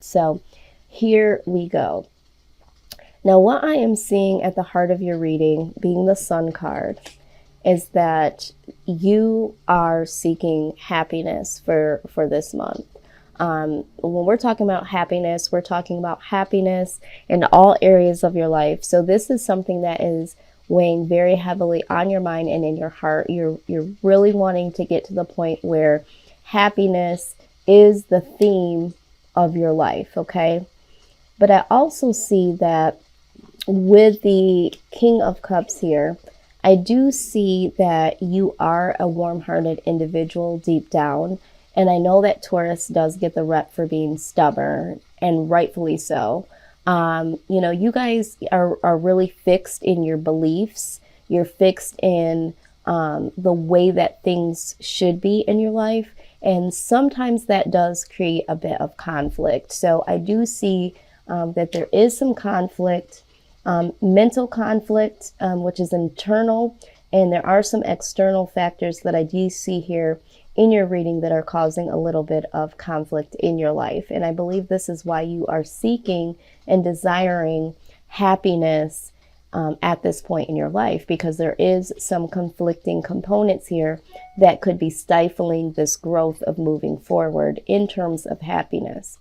So here we go. Now, what I am seeing at the heart of your reading, being the Sun card, is that you are seeking happiness for this month. When we're talking about happiness, we're talking about happiness in all areas of your life. So this is something that is weighing very heavily on your mind and in your heart. You're really wanting to get to the point where happiness is the theme of your life, okay? But I also see that with the King of Cups here, I do see that you are a warm-hearted individual deep down. And I know that Taurus does get the rep for being stubborn, and rightfully so. You guys are really fixed in your beliefs. You're fixed in the way that things should be in your life. And sometimes that does create a bit of conflict. So I do see that there is some conflict, mental conflict, which is internal. And there are some external factors that I do see here in your reading that are causing a little bit of conflict in your life. And I believe this is why you are seeking and desiring happiness at this point in your life, because there is some conflicting components here that could be stifling this growth of moving forward in terms of happiness.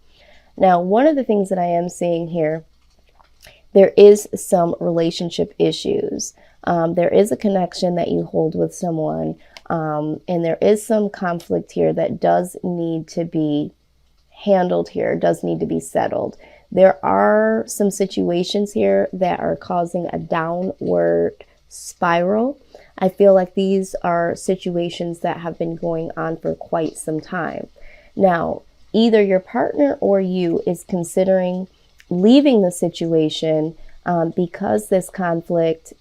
Now, one of the things that I am seeing here, there is some relationship issues. There is a connection that you hold with someone, and there is some conflict here that does need to be handled here, does need to be settled. There are some situations here that are causing a downward spiral. I feel like these are situations that have been going on for quite some time. Now, either your partner or you is considering leaving the situation because this conflict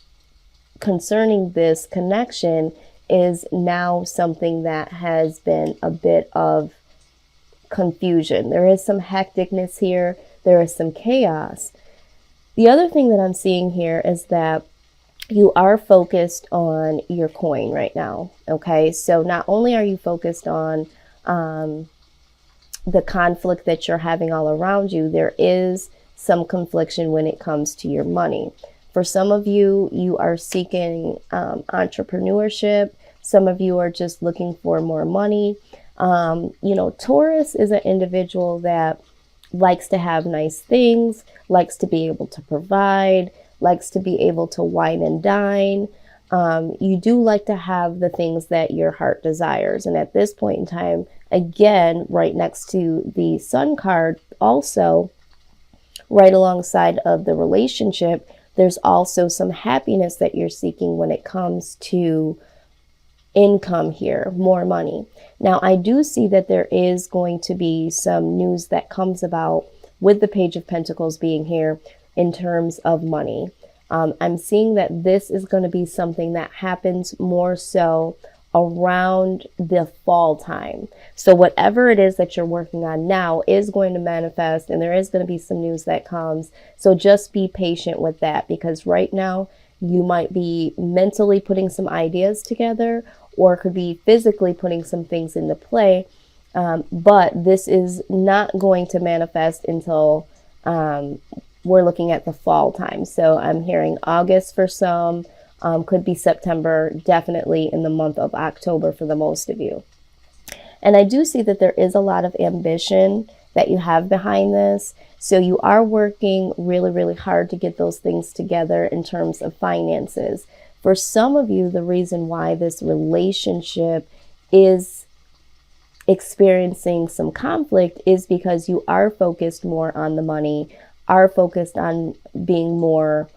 concerning this connection is now something that has been a bit of confusion. There is some hecticness here. There is some chaos. The other thing that I'm seeing here is that you are focused on your coin right now. Okay, so not only are you focused on the conflict that you're having all around you, there is some confliction when it comes to your money. For some of you, you are seeking entrepreneurship. Some of you are just looking for more money. Taurus is an individual that likes to have nice things, likes to be able to provide, likes to be able to wine and dine. You do like to have the things that your heart desires. And at this point in time, again, right next to the Sun card, also right alongside of the relationship, there's also some happiness that you're seeking when it comes to income here, more money. Now, I do see that there is going to be some news that comes about with the Page of Pentacles being here in terms of money. I'm seeing that this is going to be something that happens more so around the fall time. So whatever it is that you're working on now is going to manifest, and there is going to be some news that comes. So just be patient with that, because right now you might be mentally putting some ideas together, or could be physically putting some things into play. But this is not going to manifest until we're looking at the fall time. So I'm hearing August for some, could be September, definitely in the month of October for the most of you. And I do see that there is a lot of ambition that you have behind this. So you are working really, really hard to get those things together in terms of finances. For some of you, the reason why this relationship is experiencing some conflict is because you are focused more on the money, are focused on being more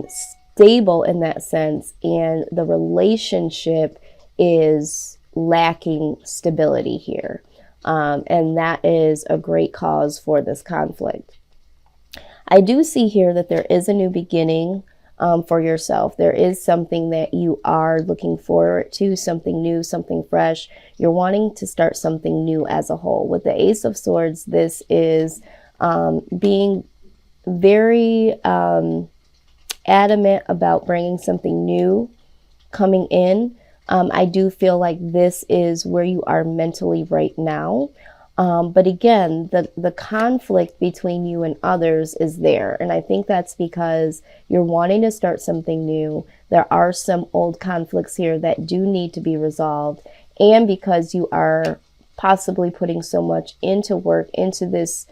stable in that sense, and the relationship is lacking stability here. And that is a great cause for this conflict. I do see here that there is a new beginning for yourself. There is something that you are looking forward to, something new, something fresh. You're wanting to start something new as a whole. With the Ace of Swords, this is being very adamant about bringing something new coming in. I do feel like this is where you are mentally right now. But again, the conflict between you and others is there. And I think that's because you're wanting to start something new. There are some old conflicts here that do need to be resolved. And because you are possibly putting so much into work, into this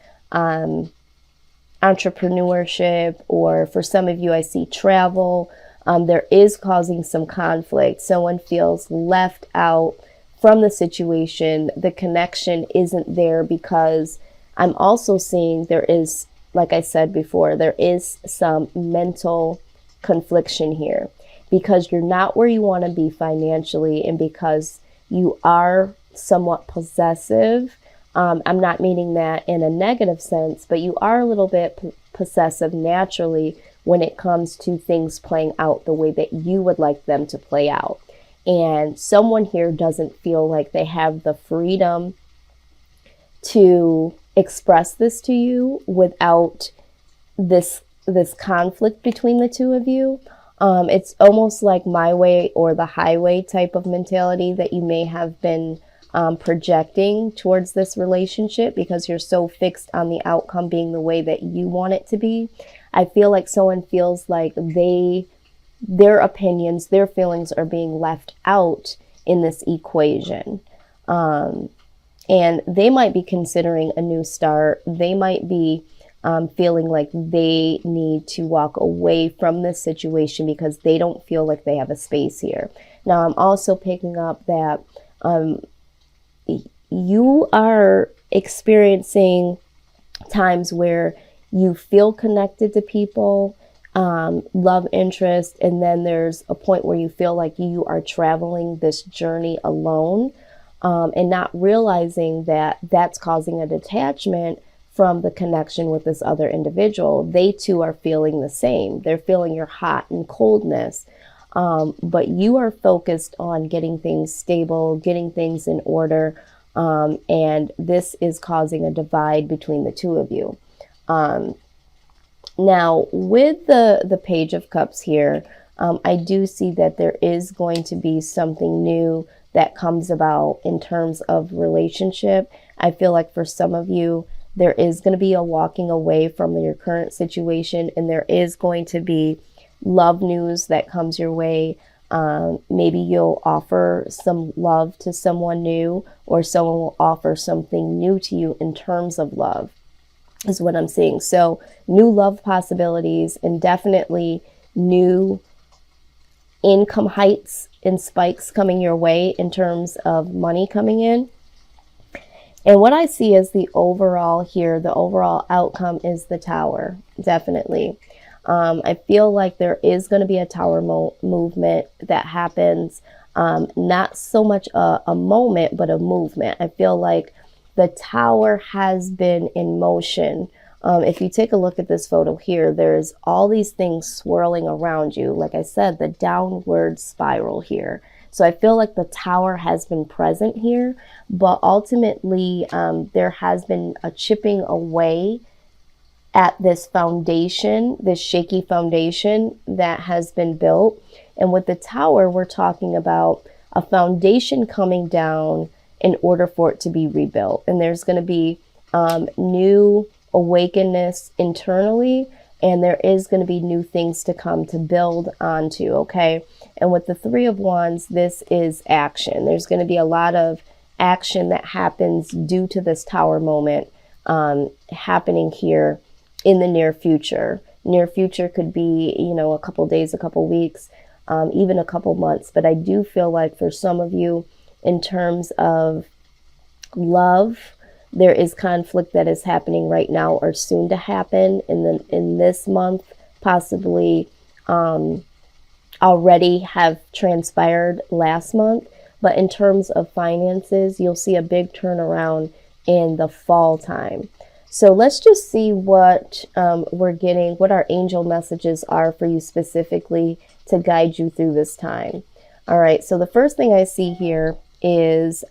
entrepreneurship, or for some of you, I see travel, there is causing some conflict. Someone feels left out from the situation. The connection isn't there because I'm also seeing there is, like I said before, there is some mental confliction here because you're not where you want to be financially, and because you are somewhat possessive. I'm not meaning that in a negative sense, but you are a little bit possessive naturally when it comes to things playing out the way that you would like them to play out. And someone here doesn't feel like they have the freedom to express this to you without this conflict between the two of you. It's almost like my way or the highway type of mentality that you may have been projecting towards this relationship because you're so fixed on the outcome being the way that you want it to be. I feel like someone feels like their opinions, their feelings are being left out in this equation. And they might be considering a new start. They might be feeling like they need to walk away from this situation because they don't feel like they have a space here. Now, I'm also picking up that you are experiencing times where you feel connected to people, love interest, and then there's a point where you feel like you are traveling this journey alone, and not realizing that that's causing a detachment from the connection with this other individual. They too are feeling the same. They're feeling your hot and coldness, but you are focused on getting things stable, getting things in order, and this is causing a divide between the two of you. Now, with the Page of Cups here, I do see that there is going to be something new that comes about in terms of relationship. I feel like for some of you, there is going to be a walking away from your current situation, and there is going to be love news that comes your way. Maybe you'll offer some love to someone new, or someone will offer something new to you in terms of love, is what I'm seeing. So new love possibilities, and definitely new income heights and spikes coming your way in terms of money coming in. And what I see as the overall here, the overall outcome is the Tower, definitely. I feel like there is going to be a Tower movement that happens, not so much a moment, but a movement. I feel like the Tower has been in motion. If you take a look at this photo here, there's all these things swirling around you. Like I said, the downward spiral here. So I feel like the Tower has been present here, but ultimately there has been a chipping away at this foundation, this shaky foundation that has been built. And with the Tower, we're talking about a foundation coming down in order for it to be rebuilt. And there's going to be new awakeness internally, and there is going to be new things to come to build onto, okay? And with the Three of Wands, this is action. There's going to be a lot of action that happens due to this Tower moment happening here in the near future. Near future could be, you know, a couple days, a couple weeks, even a couple months. But I do feel like for some of you, in terms of love, there is conflict that is happening right now or soon to happen in this month, possibly already have transpired last month. But in terms of finances, you'll see a big turnaround in the fall time. So let's just see what we're getting, what our angel messages are for you specifically to guide you through this time. All right, so the first thing I see here is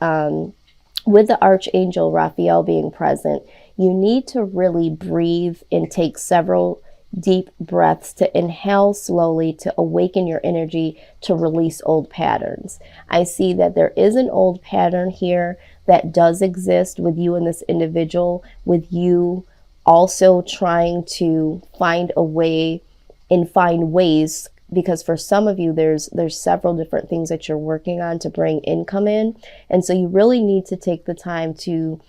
with the Archangel Raphael being present, you need to really breathe and take several deep breaths to inhale slowly to awaken your energy to release old patterns. I see that there is an old pattern here that does exist with you and this individual, with you also trying to find a way and find ways, because for some of you there's several different things that you're working on to bring income in. And so you really need to take the time to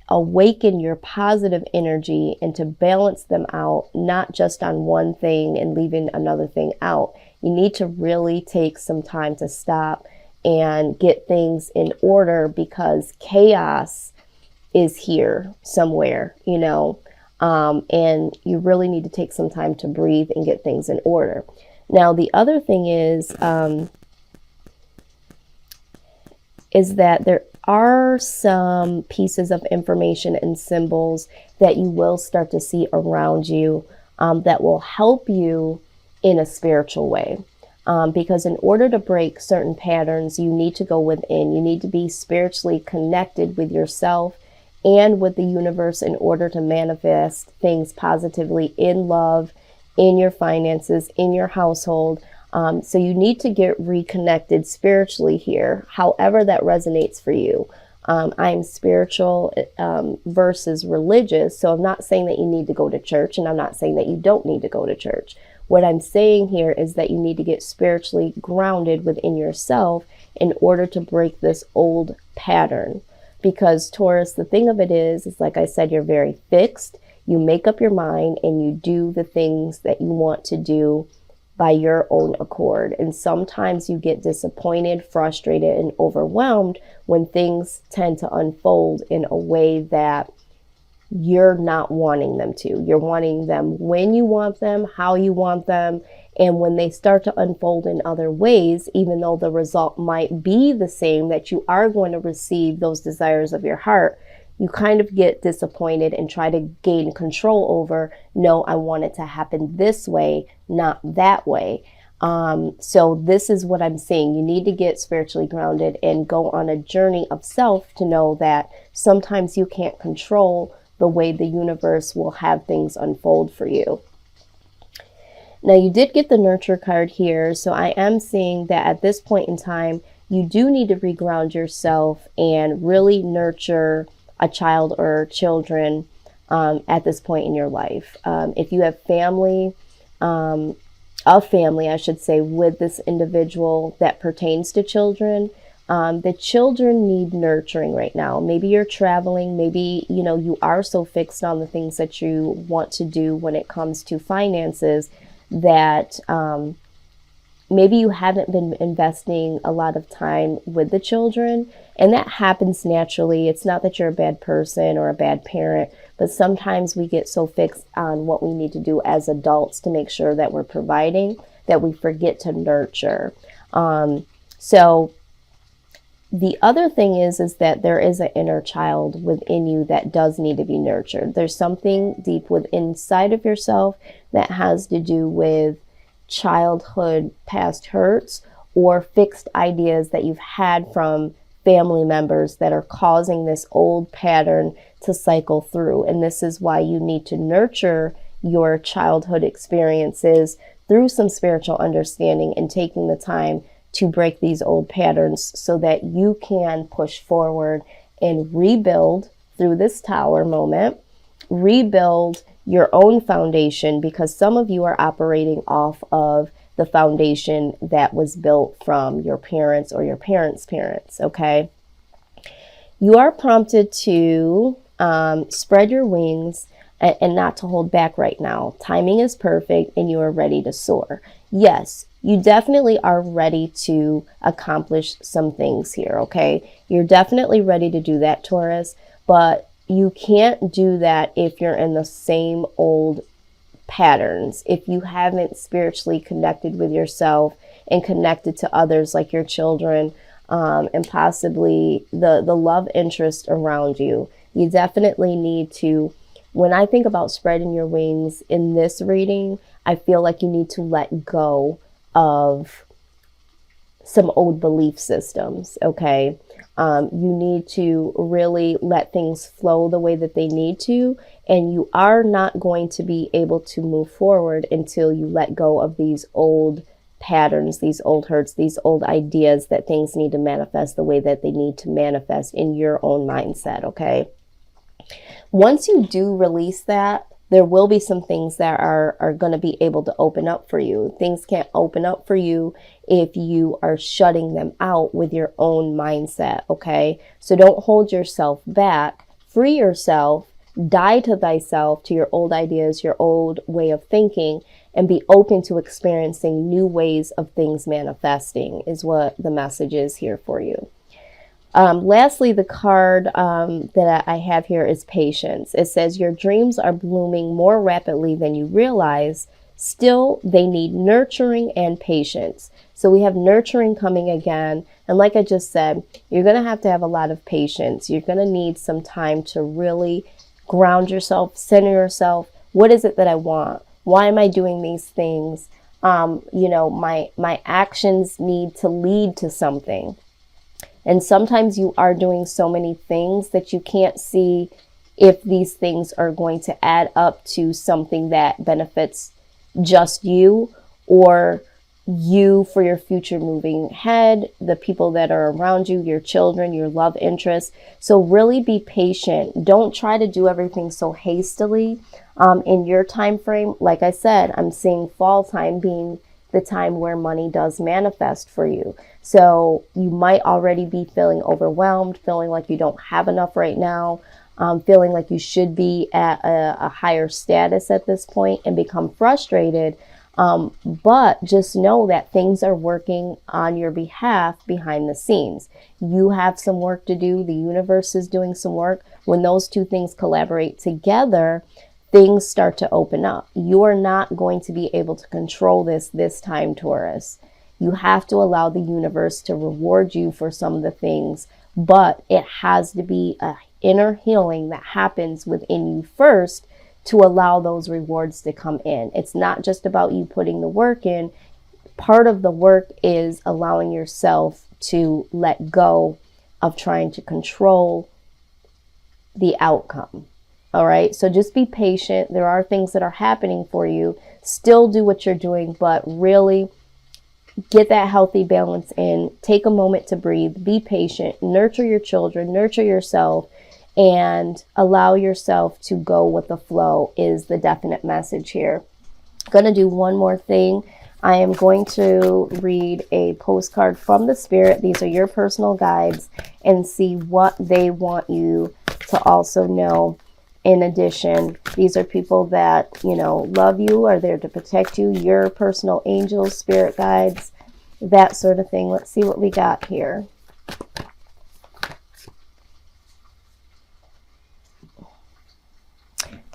awaken your positive energy and to balance them out, not just on one thing and leaving another thing out. You need to really take some time to stop and get things in order, because chaos is here somewhere, and you really need to take some time to breathe and get things in order. Now, the other thing is that there are some pieces of information and symbols that you will start to see around you that will help you in a spiritual way. Because in order to break certain patterns, you need to go within. You need to be spiritually connected with yourself and with the universe in order to manifest things positively in love, in your finances, in your household. So you need to get reconnected spiritually here, however that resonates for you. I'm spiritual versus religious, so I'm not saying that you need to go to church, and I'm not saying that you don't need to go to church. What I'm saying here is that you need to get spiritually grounded within yourself in order to break this old pattern. Because Taurus, the thing of it is like I said, you're very fixed. You make up your mind and you do the things that you want to do by your own accord. And sometimes you get disappointed, frustrated, and overwhelmed when things tend to unfold in a way that you're not wanting them to. You're wanting them when you want them, how you want them. And when they start to unfold in other ways, even though the result might be the same, that you are going to receive those desires of your heart, you kind of get disappointed and try to gain control over, no, I want it to happen this way, not that way. So this is what I'm saying. You need to get spiritually grounded and go on a journey of self to know that sometimes you can't control the way the universe will have things unfold for you. Now, you did get the nurture card here, so I am seeing that at this point in time, you do need to reground yourself and really nurture a child or children at this point in your life. If you have family, a family, I should say, with this individual that pertains to children, the children need nurturing right now. Maybe you're traveling, maybe, you are so fixed on the things that you want to do when it comes to finances that maybe you haven't been investing a lot of time with the children, and that happens naturally. It's not that you're a bad person or a bad parent, but sometimes we get so fixed on what we need to do as adults to make sure that we're providing that we forget to nurture. So the other thing is that there is an inner child within you that does need to be nurtured. There's something deep within inside of yourself that has to do with childhood past hurts or fixed ideas that you've had from family members that are causing this old pattern to cycle through. And this is why you need to nurture your childhood experiences through some spiritual understanding and taking the time to break these old patterns so that you can push forward and rebuild through this tower moment, rebuild your own foundation, because some of you are operating off of the foundation that was built from your parents or your parents' parents, okay? You are prompted to spread your wings and not to hold back right now. Timing is perfect and you are ready to soar. Yes, you definitely are ready to accomplish some things here, okay? You're definitely ready to do that, Taurus, but you can't do that if you're in the same old patterns, if you haven't spiritually connected with yourself and connected to others like your children and possibly the love interest around you. You definitely need to, when I think about spreading your wings in this reading, I feel like you need to let go of some old belief systems, okay? You need to really let things flow the way that they need to, and you are not going to be able to move forward until you let go of these old patterns, these old hurts, these old ideas that things need to manifest the way that they need to manifest in your own mindset, okay? Once you do release that, there will be some things that are going to be able to open up for you. Things can't open up for you if you are shutting them out with your own mindset, okay? So don't hold yourself back. Free yourself. Die to thyself, to your old ideas, your old way of thinking, and be open to experiencing new ways of things manifesting is what the message is here for you. Lastly, the card that I have here is patience. It says your dreams are blooming more rapidly than you realize. Still, they need nurturing and patience. So we have nurturing coming again. And like I just said, you're going to have a lot of patience. You're going to need some time to really ground yourself, center yourself. What is it that I want? Why am I doing these things? My actions need to lead to something. And sometimes you are doing so many things that you can't see if these things are going to add up to something that benefits just you or you for your future moving ahead, the people that are around you, your children, your love interests. So really be patient. Don't try to do everything so hastily in your time frame. Like I said, I'm seeing fall time being the time where money does manifest for you. So you might already be feeling overwhelmed, feeling like you don't have enough right now, feeling like you should be at a higher status at this point and become frustrated. But just know that things are working on your behalf behind the scenes. You have some work to do. The universe is doing some work. When those two things collaborate together, things start to open up. You are not going to be able to control this time, Taurus. You have to allow the universe to reward you for some of the things, but it has to be an inner healing that happens within you first to allow those rewards to come in. It's not just about you putting the work in. Part of the work is allowing yourself to let go of trying to control the outcome. All right, so just be patient. There are things that are happening for you. Still do what you're doing, but really get that healthy balance in. Take a moment to breathe. Be patient. Nurture your children. Nurture yourself. And allow yourself to go with the flow is the definite message here. I'm going to do one more thing. I am going to read a postcard from the Spirit. These are your personal guides, and see what they want you to also know. In addition, these are people that, love you, are there to protect you, your personal angels, spirit guides, that sort of thing. Let's see what we got here.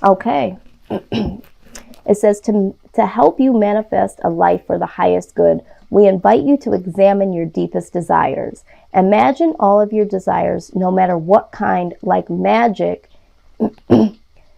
Okay. It says to help you manifest a life for the highest good, we invite you to examine your deepest desires. Imagine all of your desires, no matter what kind, like magic,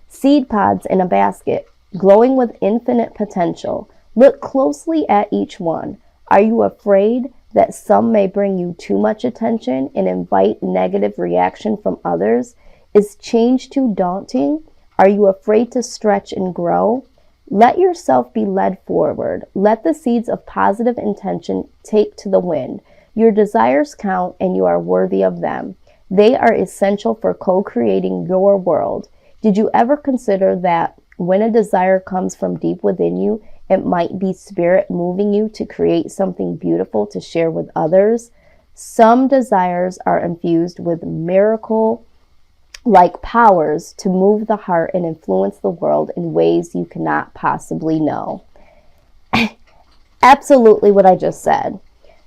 seed pods in a basket, glowing with infinite potential. Look closely at each one. Are you afraid that some may bring you too much attention and invite negative reaction from others? Is change too daunting? Are you afraid to stretch and grow? Let yourself be led forward. Let the seeds of positive intention take to the wind. Your desires count and you are worthy of them. They are essential for co-creating your world. Did you ever consider that when a desire comes from deep within you, it might be spirit moving you to create something beautiful to share with others? Some desires are infused with miracle-like powers to move the heart and influence the world in ways you cannot possibly know. Absolutely what I just said.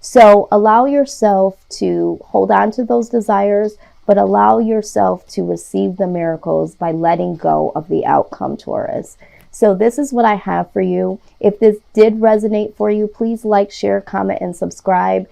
So allow yourself to hold on to those desires, but allow yourself to receive the miracles by letting go of the outcome, Taurus. So this is what I have for you. If this did resonate for you, please like, share, comment, and subscribe.